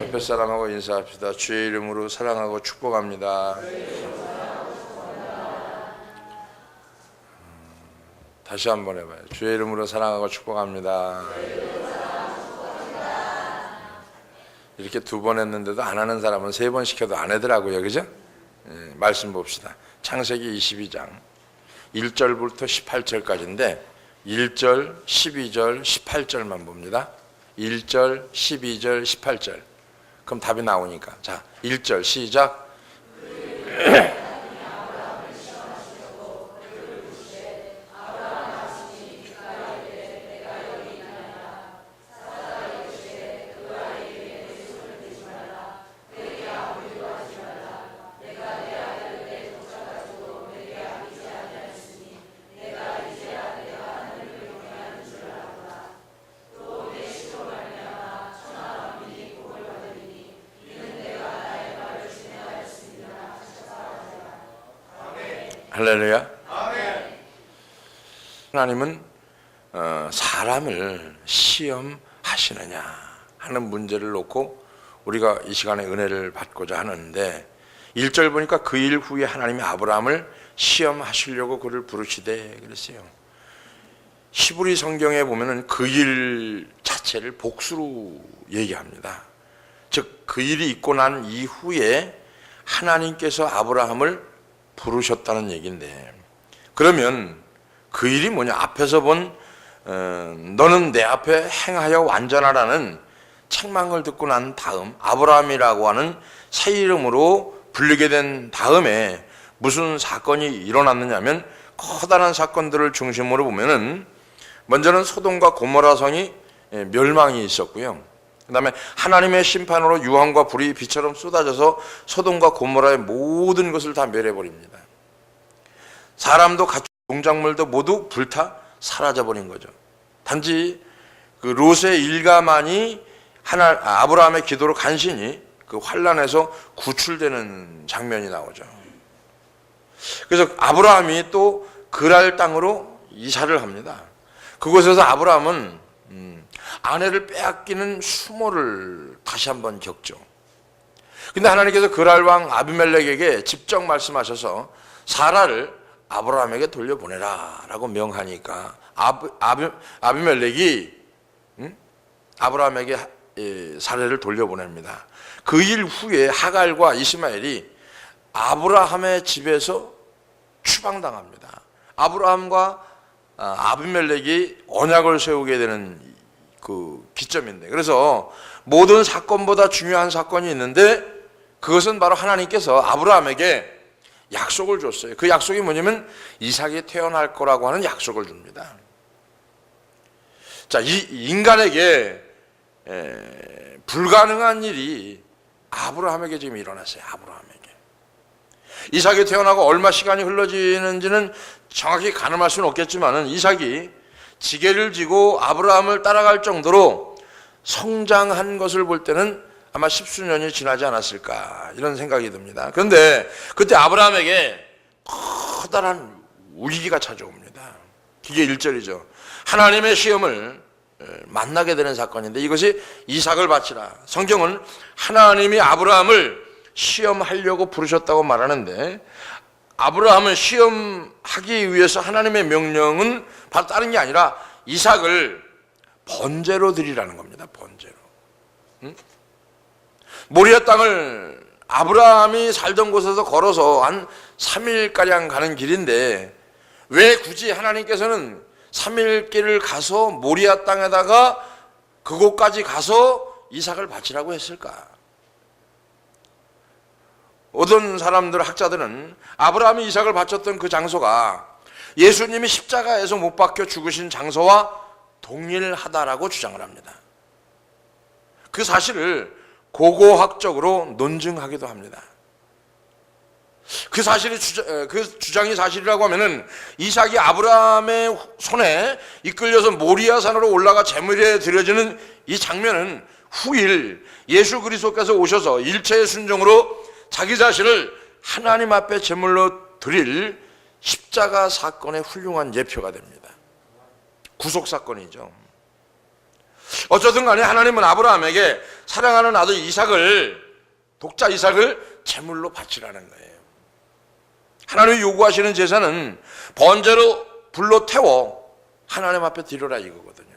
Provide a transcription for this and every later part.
옆에 사람하고 인사합시다. 주의 이름으로 사랑하고 축복합니다. 다시 한번 해봐요. 주의 이름으로 사랑하고 축복합니다. 이렇게 2번 했는데도 안 하는 사람은 3번 시켜도 안 하더라고요. 그죠? 말씀 봅시다. 창세기 22장 1절부터 18절까지인데 1절, 12절, 18절만 봅니다. 1절, 12절, 18절. 그럼 답이 나오니까. 자, 1절 시작. 할렐루야. 하나님은 사람을 시험하시느냐 하는 문제를 놓고 우리가 이 시간에 은혜를 받고자 하는데 1절 보니까 그 일 후에 하나님이 아브라함을 시험하시려고 그를 부르시되 그랬어요. 히브리 성경에 보면은 그 일 자체를 복수로 얘기합니다. 즉 그 일이 있고 난 이후에 하나님께서 아브라함을 부르셨다는 얘기인데, 그러면 그 일이 뭐냐? 앞에서 본 너는 내 앞에 행하여 완전하라는 책망을 듣고 난 다음 아브라함이라고 하는 새 이름으로 불리게 된 다음에 무슨 사건이 일어났느냐면, 커다란 사건들을 중심으로 보면은 먼저는 소돔과 고모라 성이 멸망이 있었고요. 그 다음에 하나님의 심판으로 유황과 불이 비처럼 쏟아져서 소돔과 고모라의 모든 것을 다 멸해버립니다. 사람도 가축, 농작물도 모두 불타 사라져버린 거죠. 단지 그 롯의 일가만이 아브라함의 기도로 간신히 그 환란에서 구출되는 장면이 나오죠. 그래서 아브라함이 또 그랄 땅으로 이사를 합니다. 그곳에서 아브라함은 아내를 빼앗기는 수모를 다시 한번 겪죠. 근데 하나님께서 그랄 왕 아비멜렉에게 직접 말씀하셔서 사라를 아브라함에게 돌려보내라 라고 명하니까 아비멜렉이 아브라함에게 사라를 돌려보냅니다. 그 일 후에 하갈과 이스마엘이 아브라함의 집에서 추방당합니다. 아브라함과 아비멜렉이 언약을 세우게 되는 그 기점인데, 그래서 모든 사건보다 중요한 사건이 있는데 그것은 바로 하나님께서 아브라함에게 약속을 줬어요. 그 약속이 뭐냐면 이삭이 태어날 거라고 하는 약속을 줍니다. 자, 이 인간에게 불가능한 일이 아브라함에게 지금 일어났어요. 아브라함에게 이삭이 태어나고 얼마 시간이 흘러지는지는 정확히 가늠할 수는 없겠지만은 이삭이 지게를 지고 아브라함을 따라갈 정도로 성장한 것을 볼 때는 아마 10수년이 지나지 않았을까 이런 생각이 듭니다. 그런데 그때 아브라함에게 커다란 위기가 찾아옵니다. 그게 1절이죠. 하나님의 시험을 만나게 되는 사건인데 이것이 이삭을 바치라. 성경은 하나님이 아브라함을 시험하려고 부르셨다고 말하는데, 아브라함을 시험하기 위해서 하나님의 명령은 바로 다른 게 아니라 이삭을 번제로 드리라는 겁니다. 번제로. 모리아 땅을 아브라함이 살던 곳에서 걸어서 한 3일가량 가는 길인데 왜 굳이 하나님께서는 3일 길을 가서 모리아 땅에다가 그곳까지 가서 이삭을 바치라고 했을까? 어떤 사람들, 학자들은 아브라함이 이삭을 바쳤던 그 장소가 예수님이 십자가에서 못 박혀 죽으신 장소와 동일하다라고 주장을 합니다. 그 사실을 고고학적으로 논증하기도 합니다. 그 주장이 사실이라고 하면은 이삭이 아브라함의 손에 이끌려서 모리아산으로 올라가 제물에 드려지는 이 장면은 후일 예수 그리스도께서 오셔서 일체의 순종으로 자기 자신을 하나님 앞에 제물로 드릴 십자가 사건의 훌륭한 예표가 됩니다. 구속 사건이죠. 어쩌든 간에 하나님은 아브라함에게 사랑하는 아들 독자 이삭을 제물로 바치라는 거예요. 하나님이 요구하시는 제사는 번제로 불로 태워 하나님 앞에 드려라 이거거든요.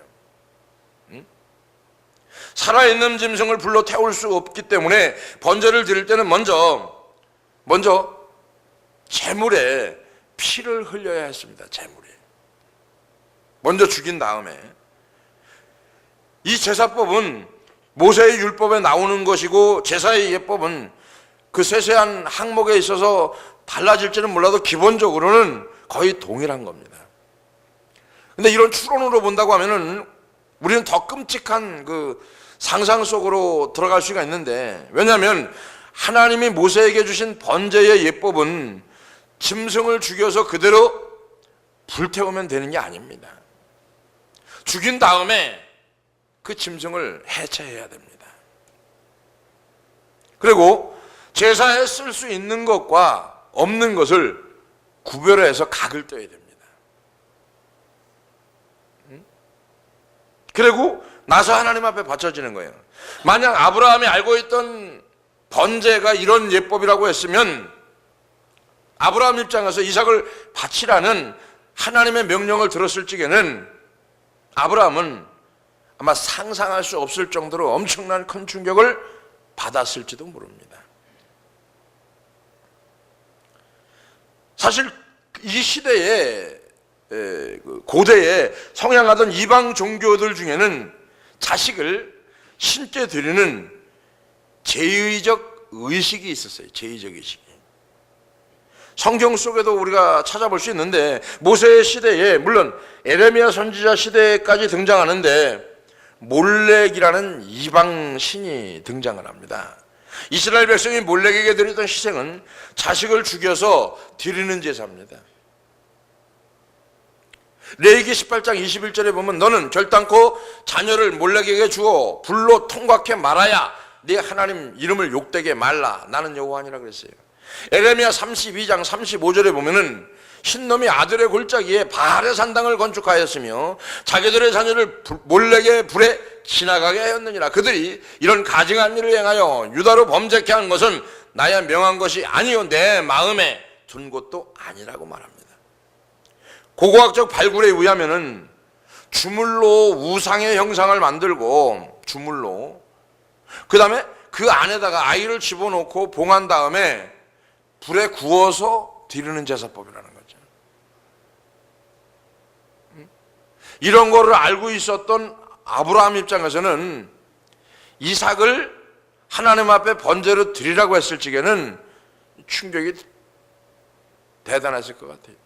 살아있는 짐승을 불로 태울 수 없기 때문에 번제를 드릴 때는 먼저 제물에 피를 흘려야 했습니다. 제물에 먼저 죽인 다음에, 이 제사법은 모세의 율법에 나오는 것이고 제사의 예법은 그 세세한 항목에 있어서 달라질지는 몰라도 기본적으로는 거의 동일한 겁니다. 근데 이런 추론으로 본다고 하면은 우리는 더 끔찍한 그 상상 속으로 들어갈 수가 있는데, 왜냐하면 하나님이 모세에게 주신 번제의 예법은 짐승을 죽여서 그대로 불태우면 되는 게 아닙니다. 죽인 다음에 그 짐승을 해체해야 됩니다. 그리고 제사에 쓸 수 있는 것과 없는 것을 구별해서 각을 떼야 됩니다. 그리고 나서 하나님 앞에 바쳐지는 거예요. 만약 아브라함이 알고 있던 번제가 이런 예법이라고 했으면 아브라함 입장에서 이삭을 바치라는 하나님의 명령을 들었을 적에는 아브라함은 아마 상상할 수 없을 정도로 엄청난 큰 충격을 받았을지도 모릅니다. 사실 이 시대에 고대에 성행하던 이방 종교들 중에는 자식을 신께 드리는 제의적 의식이 있었어요. 제의적 의식이. 성경 속에도 우리가 찾아볼 수 있는데, 모세의 시대에, 물론 에레미야 선지자 시대까지 등장하는데 몰렉이라는 이방 신이 등장을 합니다. 이스라엘 백성이 몰렉에게 드렸던 희생은 자식을 죽여서 드리는 제사입니다. 레위기 18장 21절에 보면 너는 결단코 자녀를 몰렉에게 주어 불로 통각해 말아야 네 하나님 이름을 욕되게 말라. 나는 여호와니라 그랬어요. 에레미야 32장 35절에 보면은 신놈이 아들의 골짜기에 바알의 산당을 건축하였으며 자기들의 자녀를 몰렉의 불에 지나가게 하였느니라. 그들이 이런 가증한 일을 행하여 유다로 범죄케 한 것은 나야 명한 것이 아니요 내 마음에 둔 것도 아니라고 말합니다. 고고학적 발굴에 의하면은 주물로 우상의 형상을 만들고, 주물로, 그 다음에 그 안에다가 아이를 집어넣고 봉한 다음에 불에 구워서 드리는 제사법이라는 거죠. 이런 거를 알고 있었던 아브라함 입장에서는 이삭을 하나님 앞에 번제로 드리라고 했을 적에는 충격이 대단했을 것 같아요.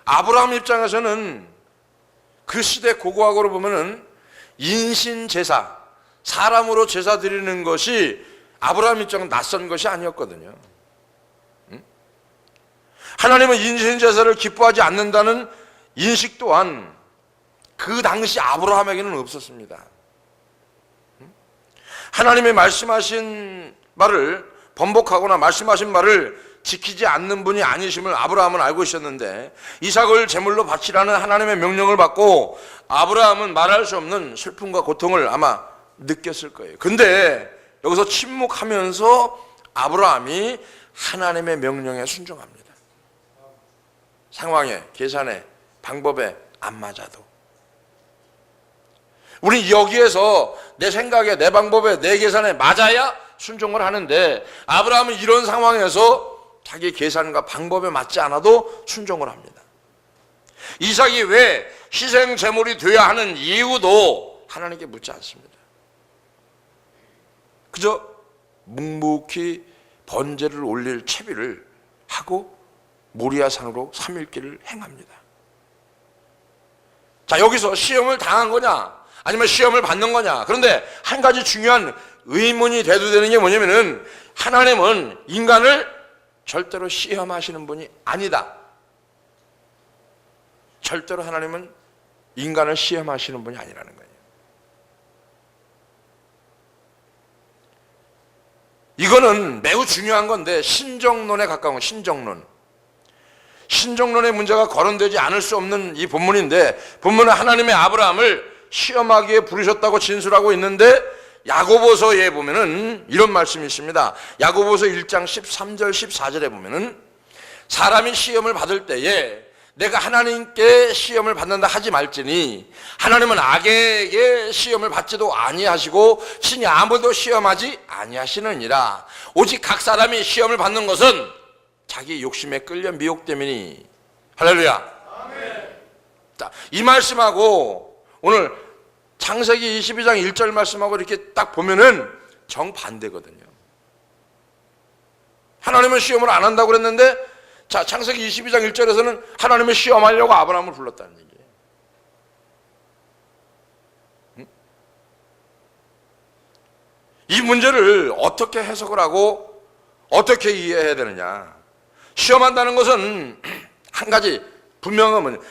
아브라함 입장에서는 그 시대 고고학으로 보면은 인신제사, 사람으로 제사 드리는 것이 아브라함 입장은 낯선 것이 아니었거든요. 하나님은 인신제사를 기뻐하지 않는다는 인식 또한 그 당시 아브라함에게는 없었습니다. 하나님의 말씀하신 말을 번복하거나 말씀하신 말을 지키지 않는 분이 아니심을 아브라함은 알고 있었는데, 이삭을 제물로 바치라는 하나님의 명령을 받고 아브라함은 말할 수 없는 슬픔과 고통을 아마 느꼈을 거예요. 근데 여기서 침묵하면서 아브라함이 하나님의 명령에 순종합니다. 상황에, 계산에, 방법에 안 맞아도. 우리 여기에서 내 생각에, 내 방법에, 내 계산에 맞아야 순종을 하는데, 아브라함은 이런 상황에서 자기 계산과 방법에 맞지 않아도 순종을 합니다. 이삭이 왜 희생 제물이 되어야 하는 이유도 하나님께 묻지 않습니다. 그저 묵묵히 번제를 올릴 채비를 하고 모리아산으로 3일길을 행합니다. 자, 여기서 시험을 당한 거냐 아니면 시험을 받는 거냐. 그런데 한 가지 중요한 의문이 대두되는 게 뭐냐면은, 하나님은 인간을 절대로 시험하시는 분이 아니다. 절대로 하나님은 인간을 시험하시는 분이 아니라는 거예요. 이거는 매우 중요한 건데, 신정론에 가까운 신정론. 신정론의 문제가 거론되지 않을 수 없는 이 본문인데, 본문은 하나님의 아브라함을 시험하기에 부르셨다고 진술하고 있는데, 야고보서에 보면은 이런 말씀이 있습니다. 야고보서 1장 13절 14절에 보면은 사람이 시험을 받을 때에 내가 하나님께 시험을 받는다 하지 말지니 하나님은 악에게 시험을 받지도 아니하시고 친히 아무도 시험하지 아니하시느니라. 오직 각 사람이 시험을 받는 것은 자기 욕심에 끌려 미혹됨이니. 할렐루야. 아멘. 자, 이 말씀하고 오늘 창세기 22장 1절 말씀하고 이렇게 딱 보면은 정반대거든요. 하나님은 시험을 안 한다고 그랬는데, 자, 창세기 22장 1절에서는 하나님을 시험하려고 아브라함을 불렀다는 얘기예요. 이 문제를 어떻게 해석을 하고 어떻게 이해해야 되느냐. 시험한다는 것은 한 가지 분명한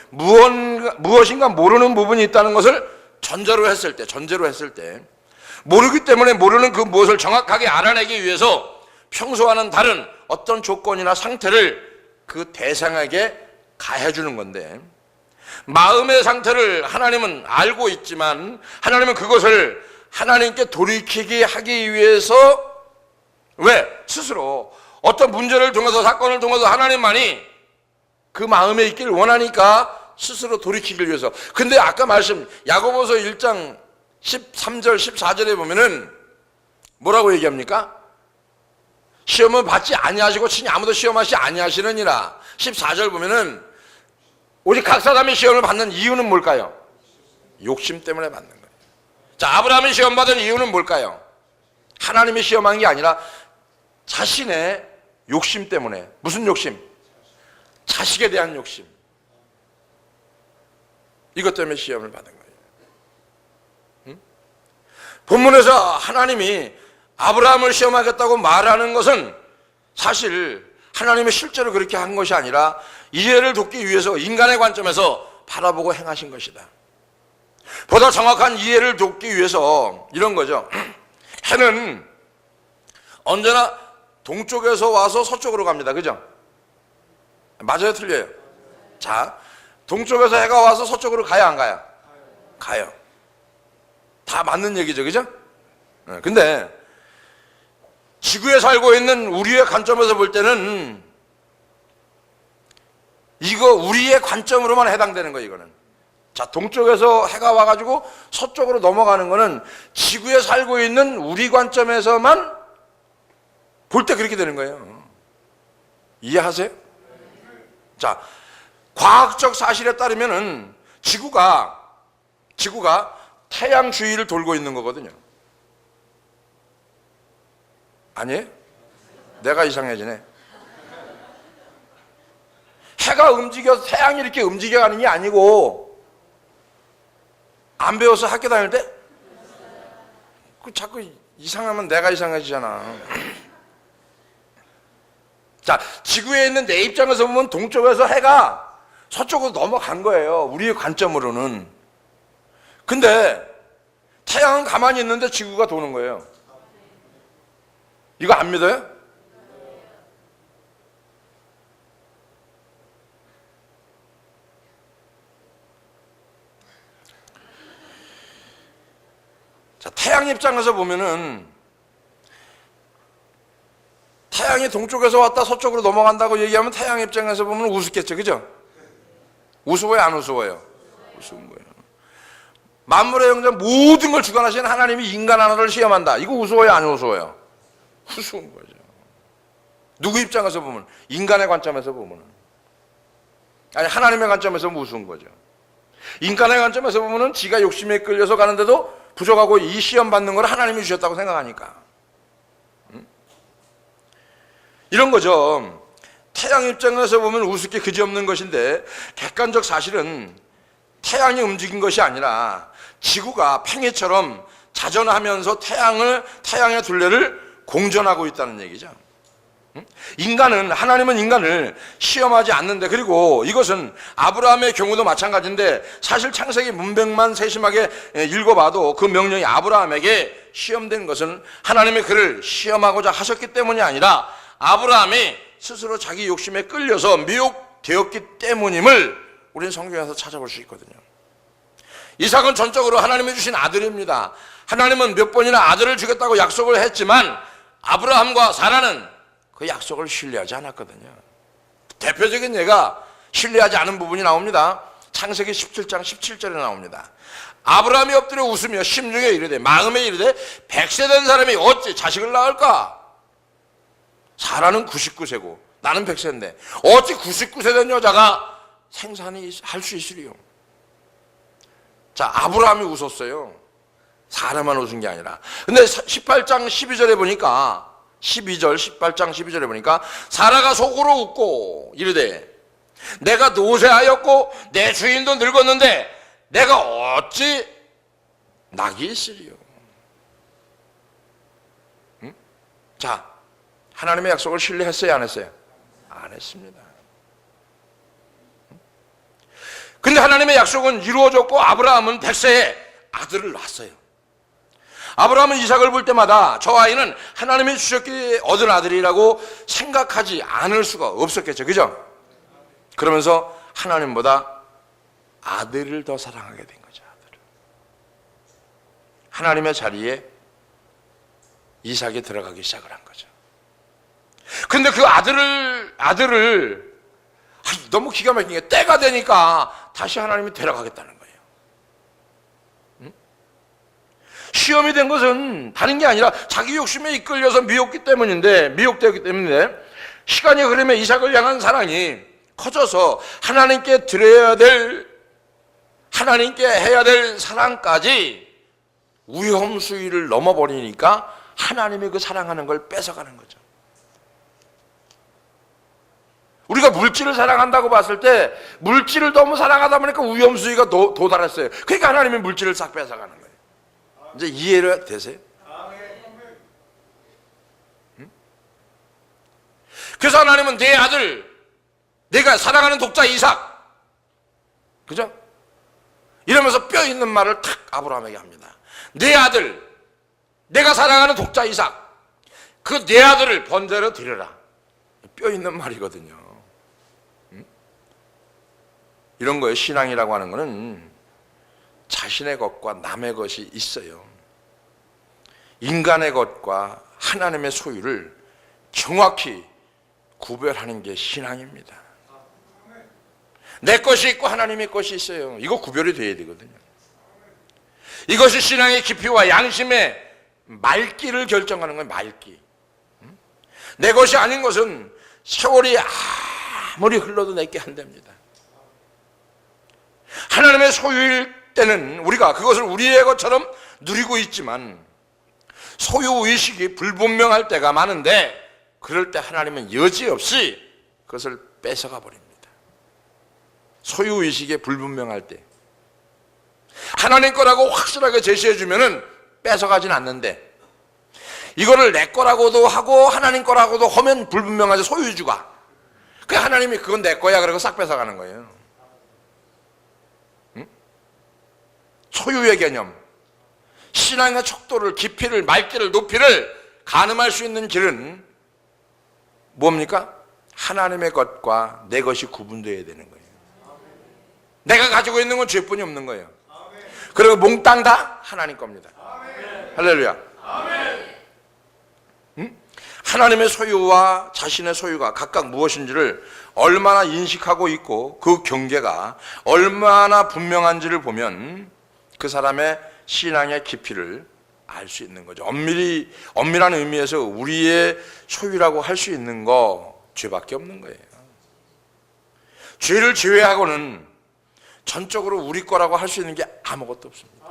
무엇인가 모르는 부분이 있다는 것을 전제로 했을 때 모르기 때문에 모르는 그 무엇을 정확하게 알아내기 위해서 평소와는 다른 어떤 조건이나 상태를 그 대상에게 가해주는 건데, 마음의 상태를 하나님은 알고 있지만 하나님은 그것을 하나님께 돌이키게 하기 위해서, 왜? 스스로 어떤 문제를 통해서, 사건을 통해서 하나님만이 그 마음에 있기를 원하니까 스스로 돌이키기 위해서. 근데 아까 말씀 야고보서 1장 13절 14절에 보면은 뭐라고 얘기합니까? 시험을 받지 아니하시고 친히 아무도 시험하시 아니하시느니라. 14절 보면은 오직 각 사람이 시험을 받는 이유는 뭘까요? 욕심 때문에 받는 거예요. 자, 아브라함이 시험받은 이유는 뭘까요? 하나님이 시험한 게 아니라 자신의 욕심 때문에. 무슨 욕심? 자식에 대한 욕심. 이것 때문에 시험을 받은 거예요. 응? 본문에서 하나님이 아브라함을 시험하겠다고 말하는 것은 사실 하나님이 실제로 그렇게 한 것이 아니라 이해를 돕기 위해서 인간의 관점에서 바라보고 행하신 것이다. 보다 정확한 이해를 돕기 위해서 이런 거죠. 해는 언제나 동쪽에서 와서 서쪽으로 갑니다. 그죠? 맞아요? 틀려요? 자, 동쪽에서 해가 와서 서쪽으로 가야 안 가요? 가요. 다 맞는 얘기죠. 그죠? 근데 지구에 살고 있는 우리의 관점에서 볼 때는 이거 우리의 관점으로만 해당되는 거예요. 이거는. 자, 동쪽에서 해가 와가지고 서쪽으로 넘어가는 거는 지구에 살고 있는 우리 관점에서만 볼 때 그렇게 되는 거예요. 이해하세요? 자, 과학적 사실에 따르면은 지구가 태양 주위를 돌고 있는 거거든요. 아니에요? 내가 이상해지네. 해가 움직여서 태양이 이렇게 움직여가는 게 아니고, 안 배워서 학교 다닐 때? 자꾸 이상하면 내가 이상해지잖아. 자, 지구에 있는 내 입장에서 보면 동쪽에서 해가 서쪽으로 넘어간 거예요. 우리의 관점으로는. 근데 태양은 가만히 있는데 지구가 도는 거예요. 이거 안 믿어요? 자, 태양 입장에서 보면은 태양이 동쪽에서 왔다 서쪽으로 넘어간다고 얘기하면 태양 입장에서 보면 우습겠죠. 그죠? 우스워요? 안 우스워요? 우스운 거예요. 만물의 영장 모든 걸 주관하시는 하나님이 인간 하나를 시험한다. 이거 우스워요? 안 우스워요? 우스운 거죠. 누구 입장에서 보면? 인간의 관점에서 보면. 아니, 하나님의 관점에서 우스운 거죠. 인간의 관점에서 보면 지가 욕심에 끌려서 가는데도 부족하고 이 시험 받는 걸 하나님이 주셨다고 생각하니까. 이런 거죠. 태양 입장에서 보면 우습게 그지없는 것인데 객관적 사실은 태양이 움직인 것이 아니라 지구가 팽이처럼 자전하면서 태양의 둘레를 공전하고 있다는 얘기죠. 하나님은 인간을 시험하지 않는데, 그리고 이것은 아브라함의 경우도 마찬가지인데, 사실 창세기 문맥만 세심하게 읽어봐도 그 명령이 아브라함에게 시험된 것은 하나님이 그를 시험하고자 하셨기 때문이 아니라 아브라함이 스스로 자기 욕심에 끌려서 되었기 때문임을 우리는 성경에서 찾아볼 수 있거든요. 이삭은 전적으로 하나님이 주신 아들입니다. 하나님은 몇 번이나 아들을 주겠다고 약속을 했지만 아브라함과 사라는 그 약속을 신뢰하지 않았거든요. 대표적인 예가 신뢰하지 않은 부분이 나옵니다. 창세기 17장 17절에 나옵니다. 아브라함이 엎드려 웃으며 심중에 이르되 마음에 이르되 100세 된 사람이 어찌 자식을 낳을까? 사라는 99세고 나는 100세인데 어찌 99세 된 여자가 생산이 할 수 있으리요? 자, 아브라함이 웃었어요. 사라만 웃은 게 아니라. 근데 18장 12절에 보니까 18장 12절에 보니까 사라가 속으로 웃고 이르되 내가 노쇠하였고 내 주인도 늙었는데 내가 어찌 낙이 있으리요? 응? 자, 하나님의 약속을 신뢰했어요, 안 했어요? 안 했습니다. 근데 하나님의 약속은 이루어졌고 아브라함은 100세에 아들을 낳았어요. 아브라함은 이삭을 볼 때마다 저 아이는 하나님이 주셨기에 얻은 아들이라고 생각하지 않을 수가 없었겠죠. 그죠? 그러면서 하나님보다 아들을 더 사랑하게 된 거죠. 아들을. 하나님의 자리에 이삭이 들어가기 시작을 한 거죠. 근데 그 아들을 너무 기가 막힌 게 때가 되니까 다시 하나님이 데려가겠다는 거예요. 응? 시험이 된 것은 다른 게 아니라 자기 욕심에 이끌려서 미혹되기 때문인데 시간이 흐르면 이삭을 향한 사랑이 커져서 하나님께 해야 될 사랑까지 위험 수위를 넘어버리니까 하나님이 그 사랑하는 걸 뺏어가는 거죠. 우리가 물질을 사랑한다고 봤을 때 물질을 너무 사랑하다 보니까 위험 수위가 도달했어요. 그러니까 하나님이 물질을 싹 뺏어가는 거예요. 이제 이해가 되세요? 응? 그래서 하나님은 내 아들, 내가 사랑하는 독자 이삭, 그죠? 이러면서 뼈 있는 말을 탁 아브라함에게 합니다. 내 아들, 내가 사랑하는 독자 이삭, 그 내 아들을 번제로 드려라. 뼈 있는 말이거든요. 이런 거예요. 신앙이라고 하는 거는 자신의 것과 남의 것이 있어요. 인간의 것과 하나님의 소유를 정확히 구별하는 게 신앙입니다. 내 것이 있고 하나님의 것이 있어요. 이거 구별이 돼야 되거든요. 이것이 신앙의 깊이와 양심의 맑기를 결정하는 거예요. 맑기. 내 것이 아닌 것은 세월이 아무리 흘러도 내게 안 됩니다. 하나님의 소유일 때는 우리가 그것을 우리의 것처럼 누리고 있지만 소유의식이 불분명할 때가 많은데 그럴 때 하나님은 여지없이 그것을 뺏어가 버립니다. 소유의식이 불분명할 때 하나님 거라고 확실하게 제시해 주면은 뺏어가진 않는데 이거를 내 거라고도 하고 하나님 거라고도 하면 불분명하죠. 소유주가. 그 하나님이 그건 내 거야 그러고 싹 뺏어가는 거예요. 소유의 개념, 신앙의 척도를, 깊이를, 맑기를, 높이를 가늠할 수 있는 길은 뭡니까? 하나님의 것과 내 것이 구분되어야 되는 거예요. 내가 가지고 있는 건 죄뿐이 없는 거예요. 그리고 몽땅 다 하나님 겁니다. 할렐루야. 하나님의 소유와 자신의 소유가 각각 무엇인지를 얼마나 인식하고 있고 그 경계가 얼마나 분명한지를 보면 그 사람의 신앙의 깊이를 알 수 있는 거죠. 엄밀한 의미에서 우리의 소유라고 할 수 있는 거 죄밖에 없는 거예요. 죄를 제외하고는 전적으로 우리 거라고 할 수 있는 게 아무것도 없습니다.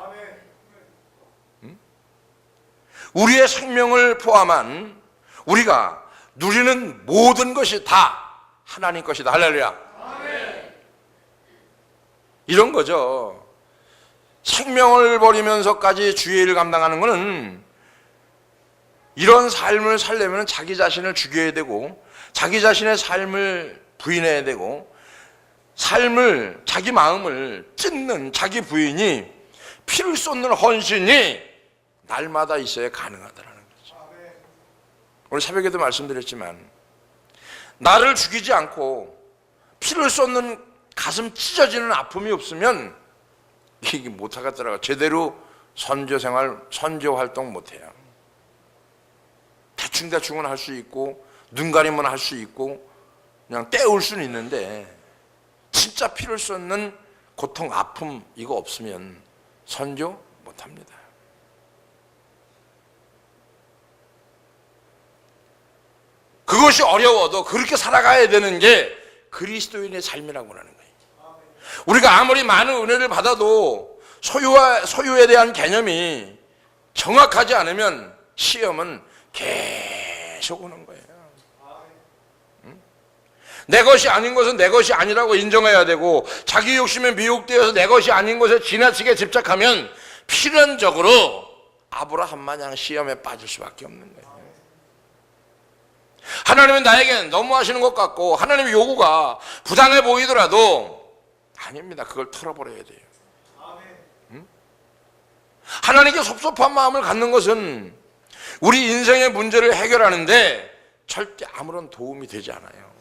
우리의 생명을 포함한 우리가 누리는 모든 것이 다 하나님 것이다. 할렐루야. 이런 거죠. 생명을 버리면서까지 주의 일을 감당하는 것은 이런 삶을 살려면 자기 자신을 죽여야 되고 자기 자신의 삶을 부인해야 되고 삶을, 자기 마음을 찢는 자기 부인이 피를 쏟는 헌신이 날마다 있어야 가능하다는 거죠. 오늘 새벽에도 말씀드렸지만 나를 죽이지 않고 피를 쏟는 가슴 찢어지는 아픔이 없으면 이게 못하겠더라고요. 제대로 선교 생활, 선교 활동 못해요. 대충대충은 할 수 있고 눈 가리면 할 수 있고 그냥 때울 수는 있는데 진짜 피를 쏟는 고통, 아픔 이거 없으면 선교 못합니다. 그것이 어려워도 그렇게 살아가야 되는 게 그리스도인의 삶이라고 하는 거예요. 우리가 아무리 많은 은혜를 받아도 소유에 대한 개념이 정확하지 않으면 시험은 계속 오는 거예요. 내 것이 아닌 것은 내 것이 아니라고 인정해야 되고 자기 욕심에 미혹되어서 내 것이 아닌 것에 지나치게 집착하면 필연적으로 아브라함 마냥 시험에 빠질 수밖에 없는 거예요. 하나님은 나에겐 너무 하시는 것 같고 하나님의 요구가 부당해 보이더라도 아닙니다. 그걸 털어버려야 돼요. 하나님께 섭섭한 마음을 갖는 것은 우리 인생의 문제를 해결하는데 절대 아무런 도움이 되지 않아요.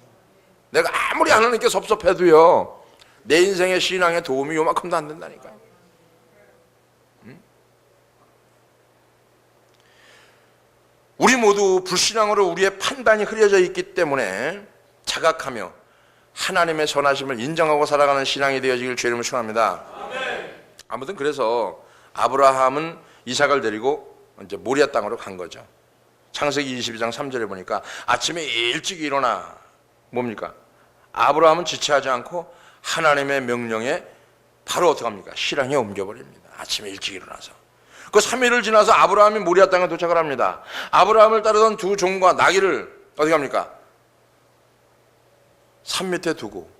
내가 아무리 하나님께 섭섭해도요 내 인생의 신앙에 도움이 요만큼도 안 된다니까요. 우리 모두 불신앙으로 우리의 판단이 흐려져 있기 때문에 자각하며 하나님의 선하심을 인정하고 살아가는 신앙이 되어지길 주의 이름으로 축원합니다. 아무튼 그래서 아브라함은 이삭을 데리고 이제 모리아 땅으로 간 거죠. 창세기 22장 3절에 보니까 아침에 일찍 일어나 뭡니까? 아브라함은 지체하지 않고 하나님의 명령에 바로 어떻게 합니까? 실행에 옮겨버립니다. 아침에 일찍 일어나서. 그 3일을 지나서 아브라함이 모리아 땅에 도착을 합니다. 아브라함을 따르던 두 종과 나귀를 어떻게 합니까? 산 밑에 두고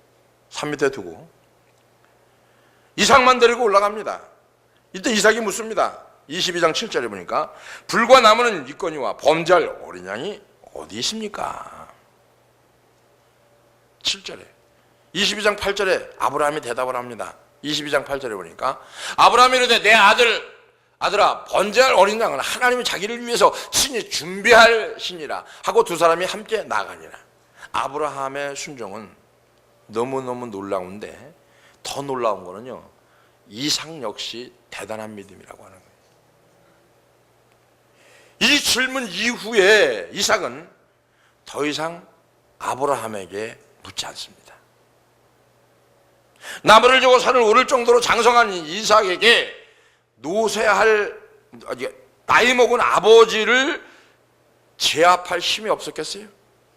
이삭만 데리고 올라갑니다. 이때 이삭이 묻습니다. 22장 7절에 보니까 불과 나무는 있거니와 범죄할 어린 양이 어디 있습니까? 7절에 22장 8절에 아브라함이 대답을 합니다. 22장 8절에 보니까 아브라함이 이르되 내 아들아 번제할 어린 양은 하나님이 자기를 위해서 친히 준비할 신이라 하고 두 사람이 함께 나가니라. 아브라함의 순종은 너무너무 놀라운데 더 놀라운 거는요 이삭 역시 대단한 믿음이라고 하는 거예요. 이 질문 이후에 이삭은 더 이상 아브라함에게 묻지 않습니다. 나무를 주고 산을 오를 정도로 장성한 이삭에게 노쇠할 나이 먹은 아버지를 제압할 힘이 없었겠어요?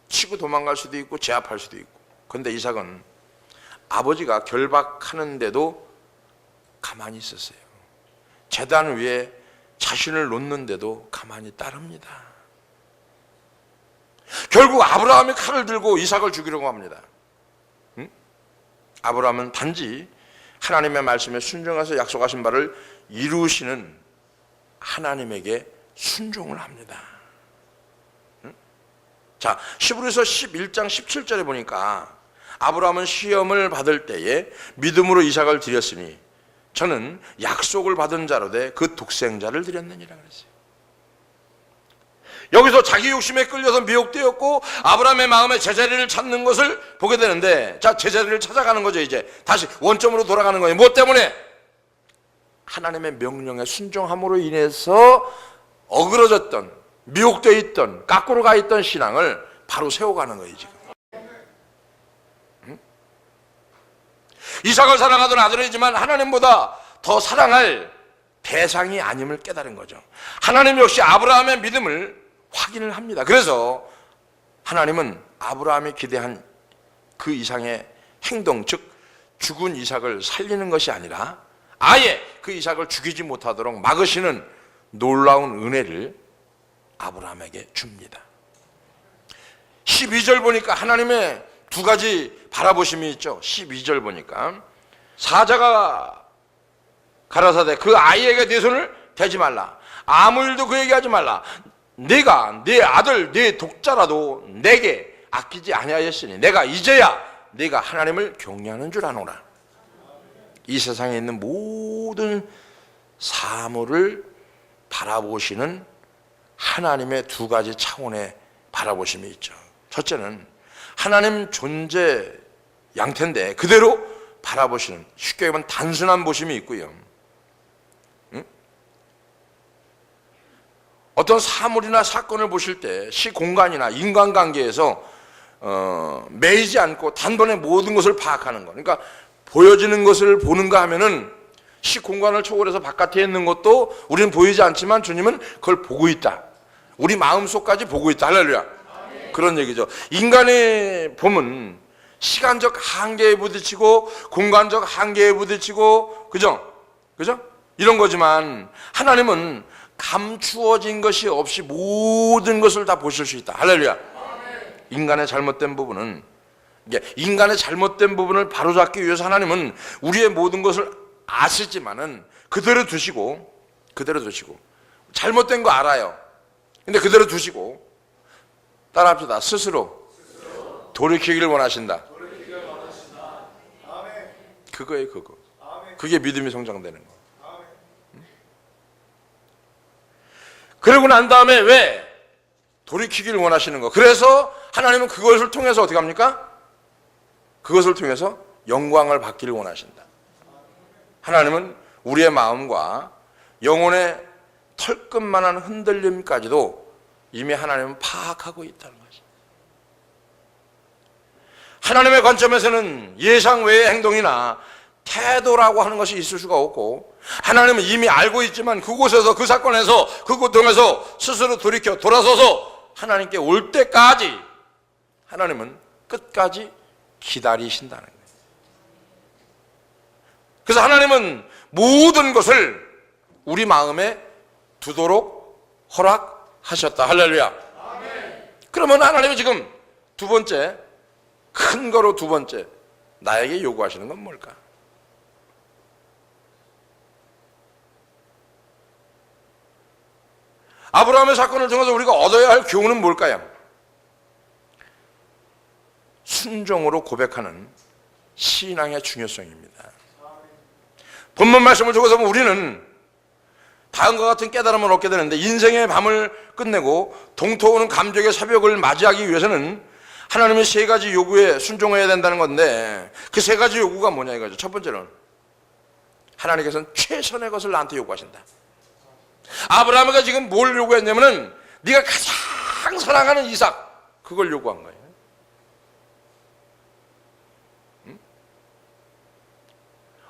치고 도망갈 수도 있고 제압할 수도 있고. 그런데 이삭은 아버지가 결박하는데도 가만히 있었어요. 제단 위에 자신을 놓는데도 가만히 따릅니다. 결국 아브라함이 칼을 들고 이삭을 죽이려고 합니다. 아브라함은 단지 하나님의 말씀에 순종해서 약속하신 바를 이루시는 하나님에게 순종을 합니다. 자, 히브리서 11장 17절에 보니까 아브라함은 시험을 받을 때에 믿음으로 이삭을 드렸으니 저는 약속을 받은 자로 돼 그 독생자를 드렸느니라 그랬어요. 여기서 자기 욕심에 끌려서 미혹되었고 아브라함의 마음에 제자리를 찾는 것을 보게 되는데, 자, 제자리를 찾아가는 거죠. 이제 다시 원점으로 돌아가는 거예요. 뭐 때문에? 하나님의 명령에 순종함으로 인해서 어그러졌던, 미혹되어 있던, 깎으로 가 있던 신앙을 바로 세워가는 거예요 지금. 이삭을 사랑하던 아들이지만 하나님보다 더 사랑할 대상이 아님을 깨달은 거죠. 하나님 역시 아브라함의 믿음을 확인을 합니다. 그래서 하나님은 아브라함이 기대한 그 이상의 행동, 즉 죽은 이삭을 살리는 것이 아니라 아예 그 이삭을 죽이지 못하도록 막으시는 놀라운 은혜를 아브라함에게 줍니다. 12절 보니까 하나님의 두 가지 바라보심이 있죠. 12절 보니까 사자가 가라사대 그 아이에게 네 손을 대지 말라. 아무 일도 그에게 하지 말라. 네가 네 아들 네 독자라도 내게 아끼지 아니하였으니 내가 이제야 네가 하나님을 경외하는 줄 아노라. 이 세상에 있는 모든 사물을 바라보시는 하나님의 두 가지 차원의 바라보심이 있죠. 첫째는 하나님 존재 양태인데 그대로 바라보시는, 쉽게 얘기하면 단순한 보심이 있고요. 응? 어떤 사물이나 사건을 보실 때 시공간이나 인간관계에서 매이지 않고 단번에 모든 것을 파악하는 거. 그러니까 보여지는 것을 보는가 하면은 시공간을 초월해서 바깥에 있는 것도 우리는 보이지 않지만 주님은 그걸 보고 있다. 우리 마음속까지 보고 있다. 할렐루야. 그런 얘기죠. 인간의 봄은 시간적 한계에 부딪히고 공간적 한계에 부딪히고 그죠? 이런 거지만 하나님은 감추어진 것이 없이 모든 것을 다 보실 수 있다. 할렐루야. 인간의 잘못된 부분은, 인간의 잘못된 부분을 바로잡기 위해서 하나님은 우리의 모든 것을 아시지만은 그대로 두시고 잘못된 거 알아요. 근데 그대로 두시고 따라합시다. 스스로 돌이키기를 원하신다. 그거예요, 그거. 그게 믿음이 성장되는 거. 그러고 난 다음에 왜 돌이키기를 원하시는 거? 그래서 하나님은 그것을 통해서 어떻게 합니까? 그것을 통해서 영광을 받기를 원하신다. 하나님은 우리의 마음과 영혼의 털끝만한 흔들림까지도 이미 하나님은 파악하고 있다는 것이죠. 하나님의 관점에서는 예상 외의 행동이나 태도라고 하는 것이 있을 수가 없고, 하나님은 이미 알고 있지만 그곳에서, 그 사건에서, 그 고통에서 스스로 돌이켜 돌아서서 하나님께 올 때까지 하나님은 끝까지 기다리신다는 거예요. 그래서 하나님은 모든 것을 우리 마음에 두도록 허락하셨다. 할렐루야. 아멘. 그러면 하나님이 지금 두 번째, 큰 거로 두 번째 나에게 요구하시는 건 뭘까? 아브라함의 사건을 통해서 우리가 얻어야 할 교훈은 뭘까요? 순종으로 고백하는 신앙의 중요성입니다. 본문 말씀을 통해서 보면 우리는 다음과 같은 깨달음을 얻게 되는데, 인생의 밤을 끝내고 동토오는 감격의 새벽을 맞이하기 위해서는 하나님의 세 가지 요구에 순종해야 된다는 건데, 그 세 가지 요구가 뭐냐 이거죠. 첫 번째는 하나님께서는 최선의 것을 나한테 요구하신다. 아브라함이가 지금 뭘 요구했냐면은 네가 가장 사랑하는 이삭, 그걸 요구한 거예요. 응?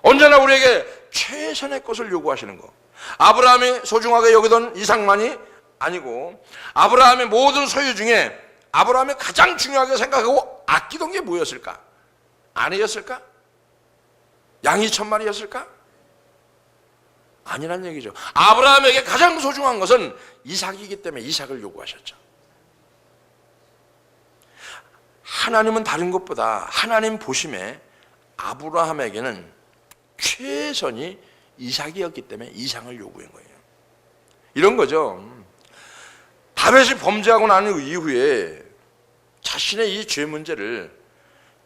언제나 우리에게 최선의 것을 요구하시는 거. 아브라함이 소중하게 여기던 이삭만이 아니고, 아브라함의 모든 소유 중에 아브라함이 가장 중요하게 생각하고 아끼던 게 뭐였을까? 아내였을까? 양이 1000마리였을까? 아니란 얘기죠. 아브라함에게 가장 소중한 것은 이삭이기 때문에 이삭을 요구하셨죠. 하나님은 다른 것보다 하나님 보심에 아브라함에게는 최선이 이삭이었기 때문에 이삭을 요구한 거예요. 이런 거죠. 다윗이 범죄하고 난 이후에 자신의 이 죄 문제를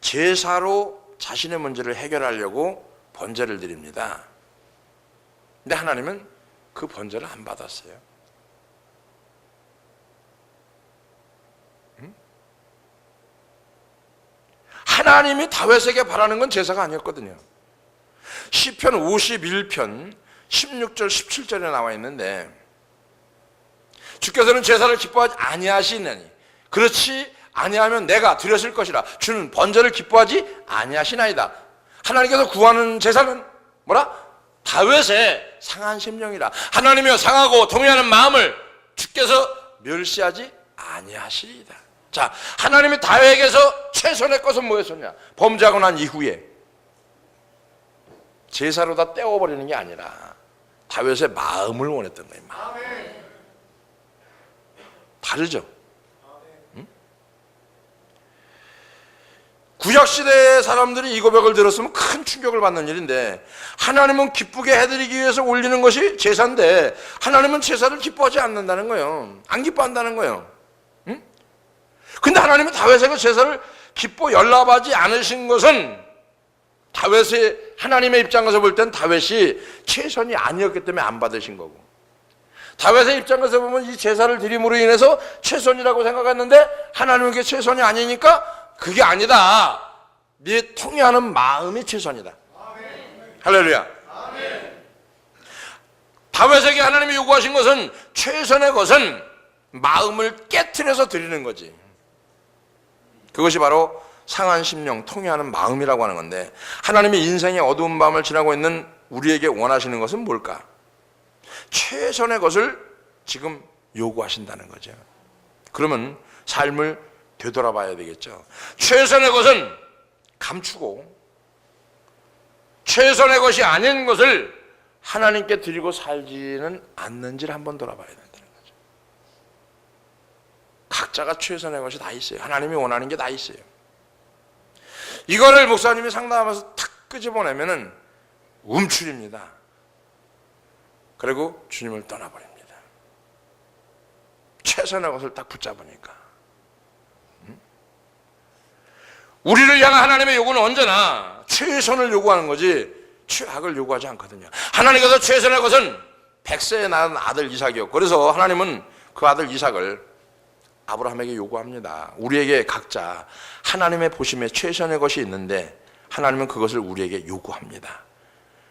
제사로 자신의 문제를 해결하려고 번제를 드립니다. 근데 하나님은 그 번제를 안 받았어요. 하나님이 다윗에게 바라는 건 제사가 아니었거든요. 시편 51편 16절 17절에 나와 있는데, 주께서는 제사를 기뻐하지 아니하시느니 그렇지 아니하면 내가 드렸을 것이라. 주는 번제를 기뻐하지 아니하시나이다. 하나님께서 구하는 제사는 뭐라? 다윗의 상한 심령이라. 하나님이여 상하고 동의하는 마음을 주께서 멸시하지 아니하시리이다. 자, 하나님이 다윗에게서 최선의 것은 뭐였었냐? 범죄하고 난 이후에 제사로 다 떼어버리는 게 아니라 다윗의 마음을 원했던 거예요. 마음. 다르죠? 응? 구약시대의 사람들이 이 고백을 들었으면 큰 충격을 받는 일인데, 하나님은 기쁘게 해드리기 위해서 올리는 것이 제사인데 하나님은 제사를 기뻐하지 않는다는 거예요. 안 기뻐한다는 거예요. 응? 근데 하나님은 다윗에게 제사를 기뻐 연락하지 않으신 것은 다윗의, 하나님의 입장에서 볼 땐 다윗이 최선이 아니었기 때문에 안 받으신 거고, 다윗의 입장에서 보면 이 제사를 드림으로 인해서 최선이라고 생각했는데 하나님에게 최선이 아니니까 그게 아니다. 통해하는 마음이 최선이다. 할렐루야. 다윗에게 하나님이 요구하신 것은, 최선의 것은 마음을 깨트려서 드리는 거지. 그것이 바로 상한 심령, 통해하는 마음이라고 하는 건데, 하나님이 인생의 어두운 밤을 지나고 있는 우리에게 원하시는 것은 뭘까? 최선의 것을 지금 요구하신다는 거죠. 그러면 삶을 되돌아봐야 되겠죠. 최선의 것은 감추고 최선의 것이 아닌 것을 하나님께 드리고 살지는 않는지를 한번 돌아봐야 된다는 거죠. 각자가 최선의 것이 다 있어요. 하나님이 원하는 게 다 있어요. 이거를 목사님이 상담하면서 탁 끄집어내면은 움츠립니다. 그리고 주님을 떠나버립니다. 최선의 것을 딱 붙잡으니까. 우리를 향한 하나님의 요구는 언제나 최선을 요구하는 거지 최악을 요구하지 않거든요. 하나님께서 최선의 것은 100세에 낳은 아들 이삭이었고, 그래서 하나님은 그 아들 이삭을 아브라함에게 요구합니다. 우리에게 각자 하나님의 보심에 최선의 것이 있는데 하나님은 그것을 우리에게 요구합니다.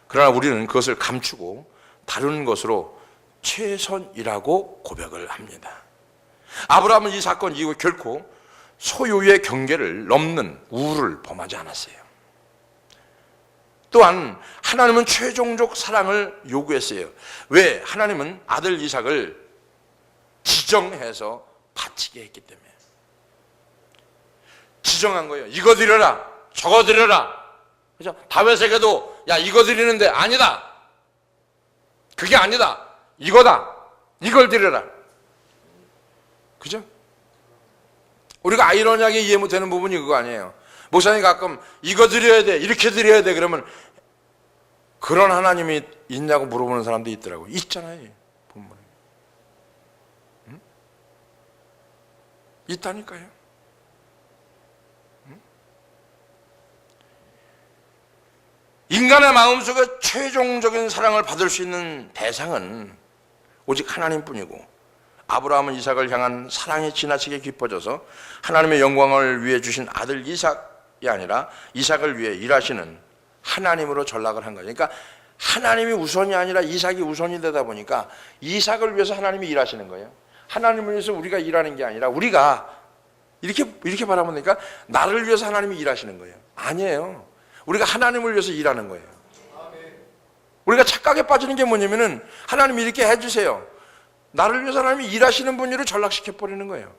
그러나 우리는 그것을 감추고 다른 것으로 최선이라고 고백을 합니다. 아브라함은 이 사건 이후 결코 소유의 경계를 넘는 우를 범하지 않았어요. 또한 하나님은 최종적 사랑을 요구했어요. 왜? 하나님은 아들 이삭을 지정해서 바치게 했기 때문에. 지정한 거예요. 이거 드려라, 저거 드려라. 그죠? 다윗에게도 야 이거 드리는데 아니다, 그게 아니다, 이거다, 이걸 드려라. 그죠? 우리가 아이러니하게 이해 못하는 부분이 그거 아니에요. 목사님이 가끔 이거 드려야 돼, 이렇게 드려야 돼 그러면 그런 하나님이 있냐고 물어보는 사람도 있더라고요. 있잖아요, 본문에. 응? 있다니까요. 응? 인간의 마음속에 최종적인 사랑을 받을 수 있는 대상은 오직 하나님뿐이고, 아브라함은 이삭을 향한 사랑이 지나치게 깊어져서 하나님의 영광을 위해 주신 아들 이삭이 아니라 이삭을 위해 일하시는 하나님으로 전락을 한 거죠. 그러니까 하나님이 우선이 아니라 이삭이 우선이 되다 보니까 이삭을 위해서 하나님이 일하시는 거예요. 하나님을 위해서 우리가 일하는 게 아니라 우리가 이렇게 바라보면 되니까 나를 위해서 하나님이 일하시는 거예요. 아니에요. 우리가 하나님을 위해서 일하는 거예요. 우리가 착각에 빠지는 게 뭐냐면은 하나님이 이렇게 해주세요, 나를 위해서 하나님이 일하시는 분위로 전락시켜버리는 거예요.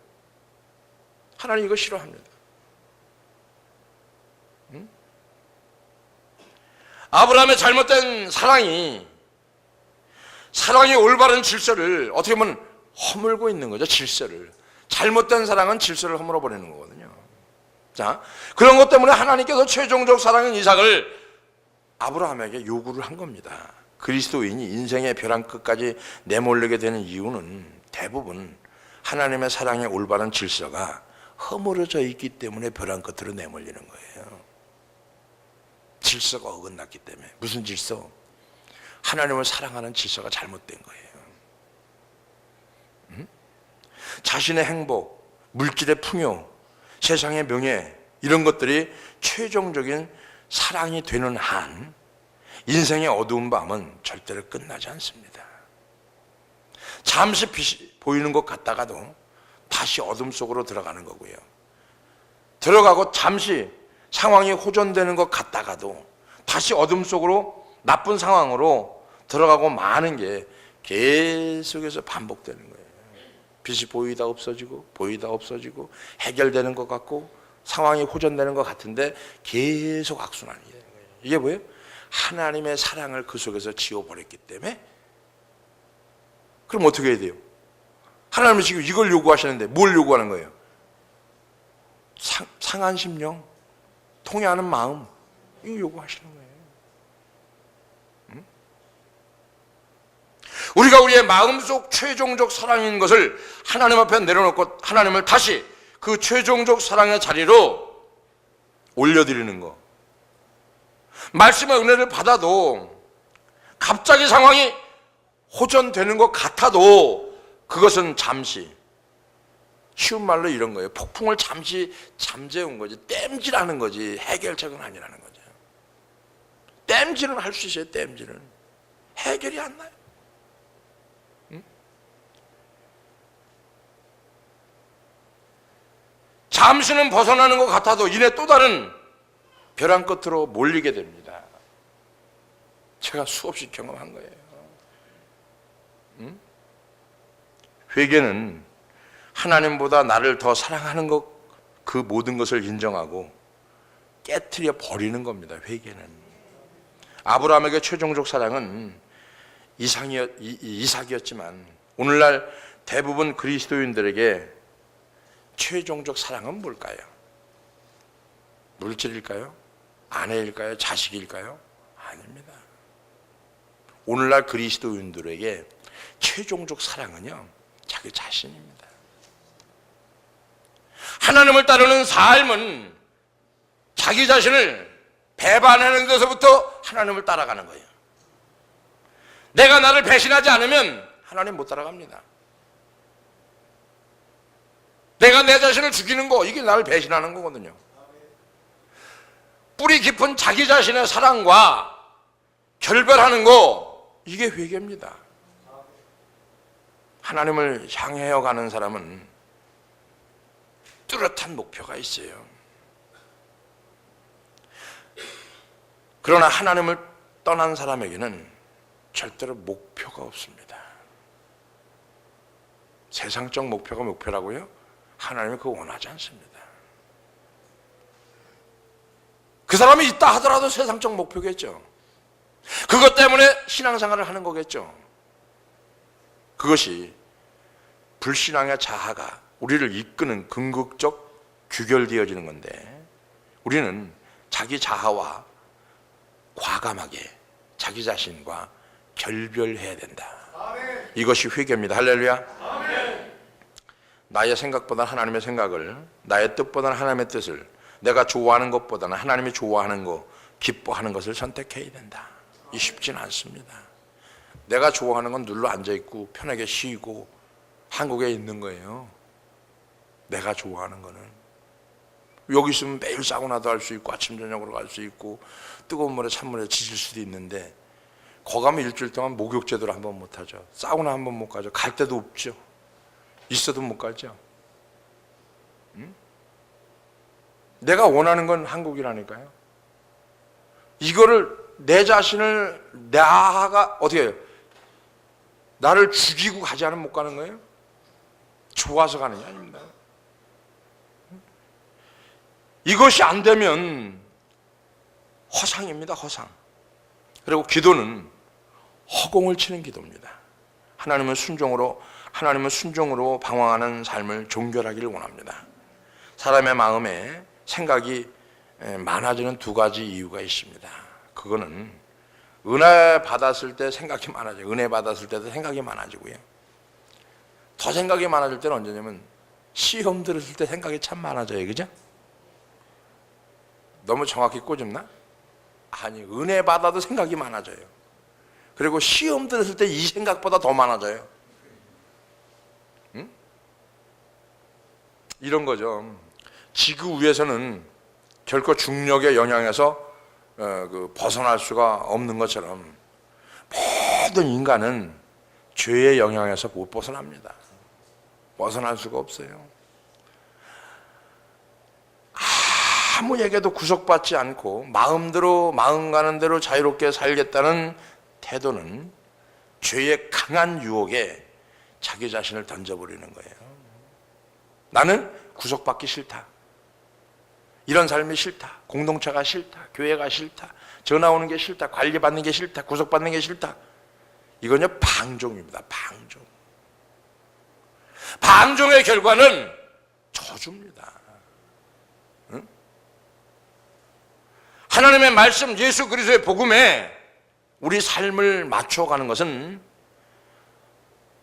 하나님 이거 싫어합니다. 응? 아브라함의 잘못된 사랑이 올바른 질서를 어떻게 보면 허물고 있는 거죠. 질서를. 잘못된 사랑은 질서를 허물어버리는 거거든요. 자, 그런 것 때문에 하나님께서 최종적 사랑인 이삭을 아브라함에게 요구를 한 겁니다. 그리스도인이 인생의 벼랑 끝까지 내몰리게 되는 이유는 대부분 하나님의 사랑의 올바른 질서가 허물어져 있기 때문에 벼랑 끝으로 내몰리는 거예요. 질서가 어긋났기 때문에. 무슨 질서? 하나님을 사랑하는 질서가 잘못된 거예요. 응? 자신의 행복, 물질의 풍요, 세상의 명예, 이런 것들이 최종적인 사랑이 되는 한 인생의 어두운 밤은 절대로 끝나지 않습니다. 잠시 빛이 보이는 것 같다가도 다시 어둠 속으로 들어가는 거고요. 들어가고 잠시 상황이 호전되는 것 같다가도 다시 어둠 속으로 나쁜 상황으로 들어가고 마는 게 계속해서 반복되는 거예요. 빛이 보이다 없어지고 보이다 없어지고 해결되는 것 같고 상황이 호전되는 것 같은데 계속 악순환이 되는 거예요. 이게 뭐예요? 하나님의 사랑을 그 속에서 지워버렸기 때문에. 그럼 어떻게 해야 돼요? 하나님은 지금 이걸 요구하시는데 뭘 요구하는 거예요? 상한 심령, 통해하는 마음, 이거 요구하시는 거예요. 응? 우리가 우리의 마음속 최종적 사랑인 것을 하나님 앞에 내려놓고 하나님을 다시 그 최종적 사랑의 자리로 올려드리는 거. 말씀의 은혜를 받아도 갑자기 상황이 호전되는 것 같아도 그것은 잠시, 쉬운 말로 이런 거예요. 폭풍을 잠시 잠재운 거지, 땜질하는 거지 해결책은 아니라는 거죠. 땜질은 할 수 있어요. 땜질은 해결이 안 나요. 응? 잠시는 벗어나는 것 같아도 이내 또 다른 벼랑 끝으로 몰리게 됩니다. 제가 수없이 경험한 거예요. 응? 회개는 하나님보다 나를 더 사랑하는 것, 그 모든 것을 인정하고 깨트려 버리는 겁니다. 회개는. 아브라함에게 최종적 사랑은 이삭이었지만 오늘날 대부분 그리스도인들에게 최종적 사랑은 뭘까요? 물질일까요? 아내일까요? 자식일까요? 아닙니다. 오늘날 그리스도인들에게 최종적 사랑은요, 자기 자신입니다. 하나님을 따르는 삶은 자기 자신을 배반하는 것부터 하나님을 따라가는 거예요. 내가 나를 배신하지 않으면 하나님 못 따라갑니다. 내가 내 자신을 죽이는 거, 이게 나를 배신하는 거거든요. 뿌리 깊은 자기 자신의 사랑과 결별하는 거, 이게 회개입니다. 하나님을 향해 가는 사람은 뚜렷한 목표가 있어요. 그러나 하나님을 떠난 사람에게는 절대로 목표가 없습니다. 세상적 목표가 목표라고요? 하나님은 그거 원하지 않습니다. 그 사람이 있다 하더라도 세상적 목표겠죠. 그것 때문에 신앙생활을 하는 거겠죠. 그것이 불신앙의 자아가 우리를 이끄는 궁극적 규결되어지는 건데, 우리는 자기 자아와 과감하게 자기 자신과 결별해야 된다. 아멘. 이것이 회개입니다. 할렐루야. 아멘. 나의 생각보다 하나님의 생각을, 나의 뜻보다 하나님의 뜻을, 내가 좋아하는 것보다는 하나님이 좋아하는 것, 기뻐하는 것을 선택해야 된다. 이 쉽진 않습니다. 내가 좋아하는 건 눌러 앉아있고 편하게 쉬고 한국에 있는 거예요. 내가 좋아하는 거는 여기 있으면 매일 사우나도 할 수 있고 아침 저녁으로 갈 수 있고 뜨거운 물에 찬물에 지질 수도 있는데, 거기 가면 일주일 동안 목욕 제대로 한번 못 하죠. 사우나 한번 못 가죠. 갈 데도 없죠. 있어도 못 가죠. 응? 내가 원하는 건 한국이라니까요. 이거를 내 자신을, 나가 어떻게 해요? 나를 죽이고 가지 않으면 못 가는 거예요? 좋아서 가는 게 아닙니다. 이것이 안 되면 허상입니다. 허상. 그리고 기도는 허공을 치는 기도입니다. 하나님은 순종으로 방황하는 삶을 종결하기를 원합니다. 사람의 마음에 생각이 많아지는 두 가지 이유가 있습니다. 그거는 은혜 받았을 때 생각이 많아져요. 은혜 받았을 때도 생각이 많아지고요. 더 생각이 많아질 때는 언제냐면 시험 들었을 때 생각이 참 많아져요. 그죠? 너무 정확히 꼬집나? 아니, 은혜 받아도 생각이 많아져요. 그리고 시험 들었을 때 이 생각보다 더 많아져요. 응? 이런 거죠. 지구 위에서는 결코 중력의 영향에서 벗어날 수가 없는 것처럼 모든 인간은 죄의 영향에서 못 벗어납니다. 벗어날 수가 없어요. 아무에게도 구속받지 않고 마음대로 마음 가는 대로 자유롭게 살겠다는 태도는 죄의 강한 유혹에 자기 자신을 던져버리는 거예요. 나는 구속받기 싫다. 이런 삶이 싫다. 공동체가 싫다. 교회가 싫다. 전화 오는 게 싫다. 관리받는 게 싫다. 구속받는 게 싫다. 이건요, 방종입니다. 방종. 방종의 결과는 저주입니다. 응? 하나님의 말씀, 예수 그리스도의 복음에 우리 삶을 맞춰가는 것은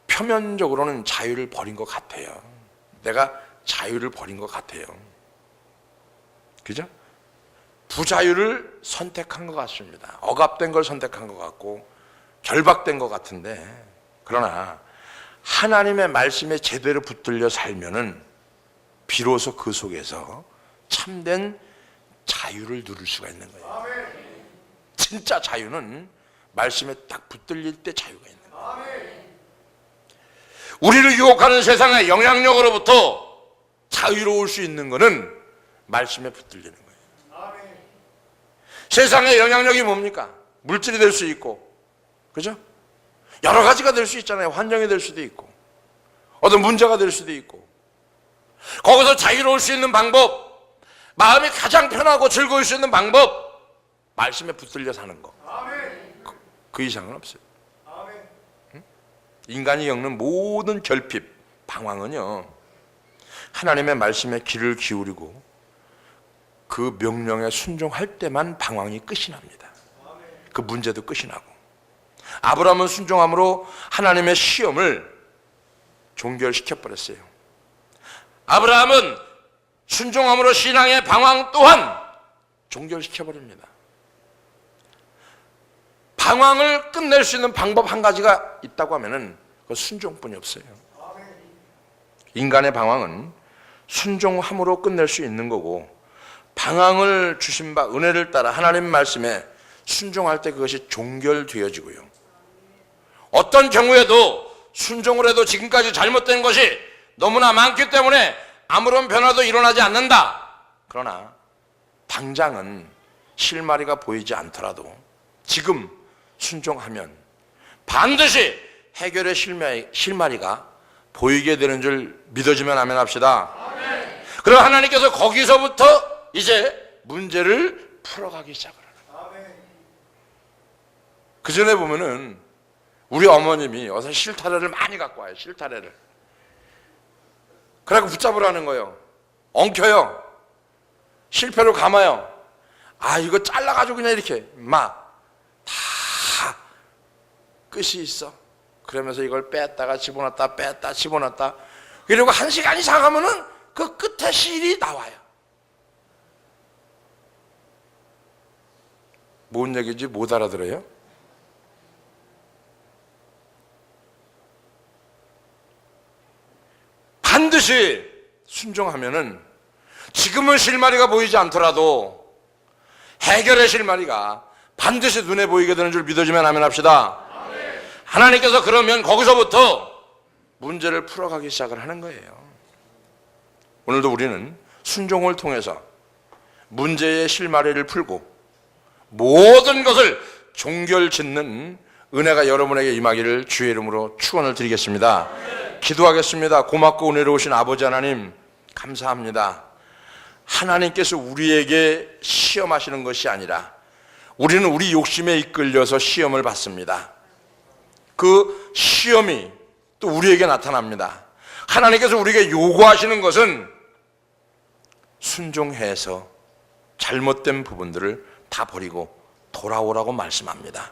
표면적으로는 자유를 버린 것 같아요. 내가 자유를 버린 것 같아요. 그죠? 부자유를 선택한 것 같습니다. 억압된 걸 선택한 것 같고 결박된 것 같은데, 그러나 하나님의 말씀에 제대로 붙들려 살면은 비로소 그 속에서 참된 자유를 누릴 수가 있는 거예요. 진짜 자유는 말씀에 딱 붙들릴 때 자유가 있는 거예요. 우리를 유혹하는 세상의 영향력으로부터 자유로울 수 있는 것은 말씀에 붙들리는 거예요. 세상의 영향력이 뭡니까? 물질이 될 수 있고, 그죠? 여러 가지가 될 수 있잖아요. 환경이 될 수도 있고, 어떤 문제가 될 수도 있고. 거기서 자유로울 수 있는 방법, 마음이 가장 편하고 즐거울 수 있는 방법, 말씀에 붙들려 사는 거. 그 이상은 없어요. 인간이 겪는 모든 결핍, 방황은요, 하나님의 말씀에 귀를 기울이고 그 명령에 순종할 때만 방황이 끝이 납니다. 그 문제도 끝이 나고. 아브라함은 순종함으로 하나님의 시험을 종결시켜버렸어요. 아브라함은 순종함으로 신앙의 방황 또한 종결시켜버립니다. 방황을 끝낼 수 있는 방법 한 가지가 있다고 하면은 그 순종뿐이 없어요. 인간의 방황은 순종함으로 끝낼 수 있는 거고, 방황을 주신 바 은혜를 따라 하나님 말씀에 순종할 때 그것이 종결되어지고요. 어떤 경우에도 순종을 해도 지금까지 잘못된 것이 너무나 많기 때문에 아무런 변화도 일어나지 않는다. 그러나 당장은 실마리가 보이지 않더라도 지금 순종하면 반드시 해결의 실마리가 보이게 되는 줄 믿어지면 아멘 합시다. 그럼 하나님께서 거기서부터 이제 문제를 풀어가기 시작을 하는 거예요. 그 전에 보면은 우리 어머님이 어서 실타래를 많이 갖고 와요. 실타래를. 그래갖고 붙잡으라는 거예요. 엉켜요. 실패로 감아요. 아, 이거 잘라가지고 그냥 이렇게 막 다 끝이 있어. 그러면서 이걸 뺐다가 집어넣었다 뺐다 집어넣었다. 그리고 1시간 이상 하면은 그 끝에 실이 나와요. 뭔 얘기인지 못 알아들어요? 반드시 순종하면은 지금은 실마리가 보이지 않더라도 해결의 실마리가 반드시 눈에 보이게 되는 줄 믿어지면 아멘 합시다. 하나님께서 그러면 거기서부터 문제를 풀어가기 시작을 하는 거예요. 오늘도 우리는 순종을 통해서 문제의 실마리를 풀고 모든 것을 종결짓는 은혜가 여러분에게 임하기를 주의 이름으로 축원을 드리겠습니다. 기도하겠습니다. 고맙고 은혜로우신 아버지 하나님, 감사합니다. 하나님께서 우리에게 시험하시는 것이 아니라 우리는 우리 욕심에 이끌려서 시험을 받습니다. 그 시험이 또 우리에게 나타납니다. 하나님께서 우리에게 요구하시는 것은 순종해서 잘못된 부분들을 다 버리고 돌아오라고 말씀합니다.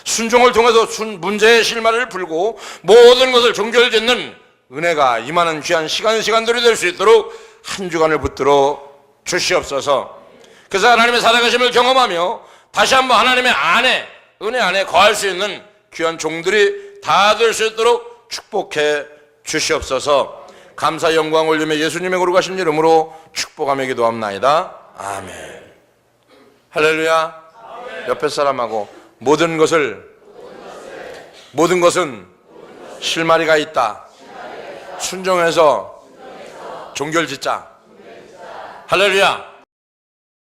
순종을 통해서 문제의 실마리를 풀고 모든 것을 종결짓는 은혜가 임하는 귀한 시간들이 될 수 있도록 한 주간을 붙들어 주시옵소서. 그래서 하나님의 살아계심을 경험하며 다시 한번 하나님의 안에, 은혜 안에 거할 수 있는 귀한 종들이 다 될 수 있도록 축복해 주시옵소서. 감사 영광 올리며 예수님의 거룩하신 이름으로 축복하며 기도합나이다. 아멘. 할렐루야. 아멘. 옆에 사람하고 모든 것은 실마리가 있다. 순종해서 종결짓자. 할렐루야.